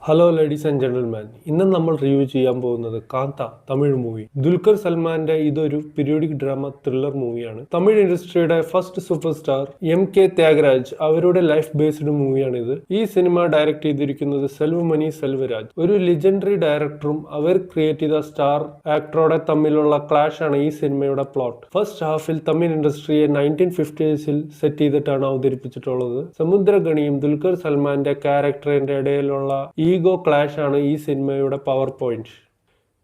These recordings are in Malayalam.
ഹലോ ലേഡീസ് ആൻഡ് ജെന്റിൽമാൻ, ഇന്ന് നമ്മൾ റിവ്യൂ ചെയ്യാൻ പോകുന്നത് കാന്ത തമിഴ് മൂവി. ദുൽഖർ സൽമാന്റെ ഇതൊരു പീരിയോഡിക് ഡ്രാമ ത്രില്ലർ മൂവിയാണ്. തമിഴ് ഇൻഡസ്ട്രിയുടെ first super star MK Thyagaraj അവരുടെ ലൈഫ് ബേസ്ഡ് മൂവിയാണിത്. ഈ സിനിമ ഡയറക്ട് ചെയ്തിരിക്കുന്നത് സെൽവമണി സെൽവരാജ്, ഒരു ലെജൻഡറി ഡയറക്ടറും അവർ ക്രിയേറ്റ് ചെയ്ത സ്റ്റാർ ആക്ടറോടെ തമ്മിലുള്ള ക്ലാഷ് ആണ് ഈ സിനിമയുടെ പ്ലോട്ട്. ഫസ്റ്റ് ഹാഫിൽ തമിഴ് ഇൻഡസ്ട്രിയെ 1950s സെറ്റ് ചെയ്തിട്ടാണ് അവതരിപ്പിച്ചിട്ടുള്ളത്. സമുദ്രഗണിയും ദുൽഖർ സൽമാന്റെ ക്യാരക്ടറിന്റെ ഇടയിലുള്ള ഈഗോ ക്ലാഷ് ആണ് ഈ സിനിമയുടെ പവർ പോയിന്റ്.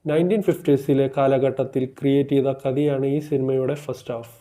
1950s കാലഘട്ടത്തിൽ ക്രിയേറ്റ് ചെയ്ത കഥയാണ് ഈ സിനിമയുടെ ഫസ്റ്റ് ഹാഫ്.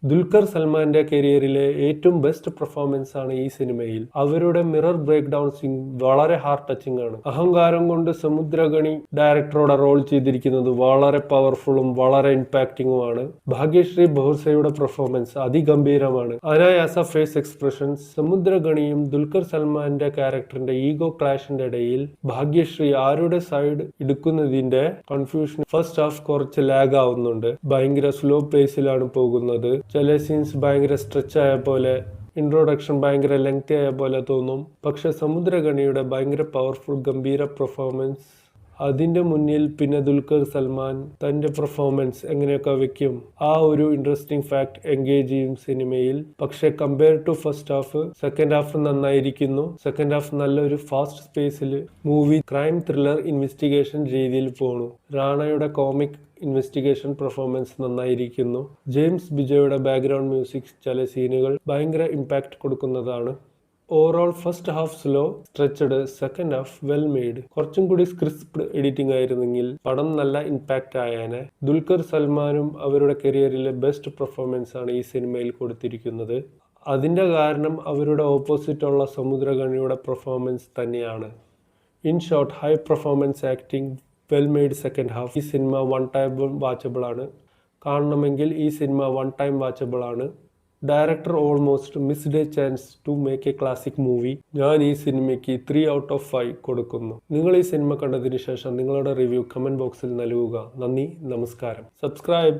ദുൽഖർ സൽമാന്റെ കരിയറിലെ ഏറ്റവും ബെസ്റ്റ് പെർഫോമൻസ് ആണ് ഈ സിനിമയിൽ. അവരുടെ മിറർ ബ്രേക്ക് ഡൗൺ സീൻ വളരെ ഹാർട്ട് ടച്ചിങ് ആണ്. അഹങ്കാരം കൊണ്ട് സമുദ്രഗണി ഡയറക്ടറുടെ റോൾ ചെയ്തിരിക്കുന്നത് വളരെ പവർഫുള്ളും വളരെ ഇമ്പാക്റ്റിംഗുമാണ്. ഭാഗ്യശ്രീ ബഹുർസയുടെ പെർഫോമൻസ് അതിഗംഭീരമാണ്. അനായാസ ഫേസ് എക്സ്പ്രഷൻസ്. സമുദ്രഗണിയും ദുൽഖർ സൽമാന്റെ ക്യാരക്ടറിന്റെ ഈഗോ ക്ലാഷിന്റെ ഇടയിൽ ഭാഗ്യശ്രീ ആരുടെ സൈഡ് എടുക്കുന്നതിന്റെ കൺഫ്യൂഷൻ ഫസ്റ്റ് ഹാഫ് കുറച്ച് ലാഗ് ആവുന്നുണ്ട്. ഭയങ്കര സ്ലോ പേസിലാണ് പോകുന്നത്. ചില സീൻസ് ഭയങ്കര സ്ട്രെച്ച് ആയ പോലെ, ഇൻട്രോഡക്ഷൻ ഭയങ്കര ലെങ്തി ആയ പോലെ തോന്നും. പക്ഷെ സമുദ്രഗണിയുടെ ഭയങ്കര പവർഫുൾ ഗംഭീര പെർഫോമൻസ് അതിന്റെ മുന്നിൽ പിന്നെ ദുൽഖർ സൽമാൻ തന്റെ പെർഫോമൻസ് എങ്ങനെയൊക്കെ വെക്കും. ആ ഒരു ഇൻട്രസ്റ്റിംഗ് ഫാക്ട് എൻഗേജ് ചെയ്യും സിനിമയിൽ. പക്ഷെ compare to first half, second half നന്നായിരിക്കുന്നു. സെക്കൻഡ് ഹാഫ് നല്ലൊരു ഫാസ്റ്റ് സ്പേസിൽ മൂവി ക്രൈം ത്രില്ലർ ഇൻവെസ്റ്റിഗേഷൻ രീതിയിൽ പോണു. റാണയുടെ കോമിക് ഇൻവെസ്റ്റിഗേഷൻ പെർഫോമൻസ് നന്നായിരിക്കുന്നു. ജെയിംസ് ബിജോയുടെ ബാക്ക്ഗ്രൗണ്ട് മ്യൂസിക് ചില സീനുകൾ ഭയങ്കര ഇമ്പാക്ട് കൊടുക്കുന്നതാണ്. Overall first half slow stretched, second half well made. കുറച്ചും കൂടി ക്രിസ്പ്ഡ് എഡിറ്റിംഗ് ആയിരുന്നെങ്കിൽ പടം നല്ല ഇമ്പാക്റ്റ് ആയേനെ. ദുൽഖർ സൽമാനും അവരുടെ കരിയറിലെ ബെസ്റ്റ് പെർഫോമൻസ് ആണ് ഈ സിനിമയിൽ കൊടുത്തിരിക്കുന്നത്. അതിന്റെ കാരണം അവരുടെ ഓപ്പോസിറ്റ് ഉള്ള സമുദ്രഗണിയുടെ പെർഫോമൻസ് തന്നെയാണ്. In short, high performance acting, well made second half. ഈ സിനിമ വൺ ടൈം വാച്ചബിൾ ആണ്. കാണണമെങ്കിൽ ഈ സിനിമ വൺ ടൈം വാച്ചബിൾ ആണ്. Director almost missed a chance to make a classic movie. ഞാൻ ഈ സിനിമയ്ക്ക് 3/5 കൊടുക്കുന്നു. നിങ്ങൾ ഈ സിനിമ കണ്ടതിന് ശേഷം നിങ്ങളുടെ റിവ്യൂ കമന്റ് ബോക്സിൽ നൽകുക. നന്ദി, നമസ്കാരം. സബ്സ്ക്രൈബ്.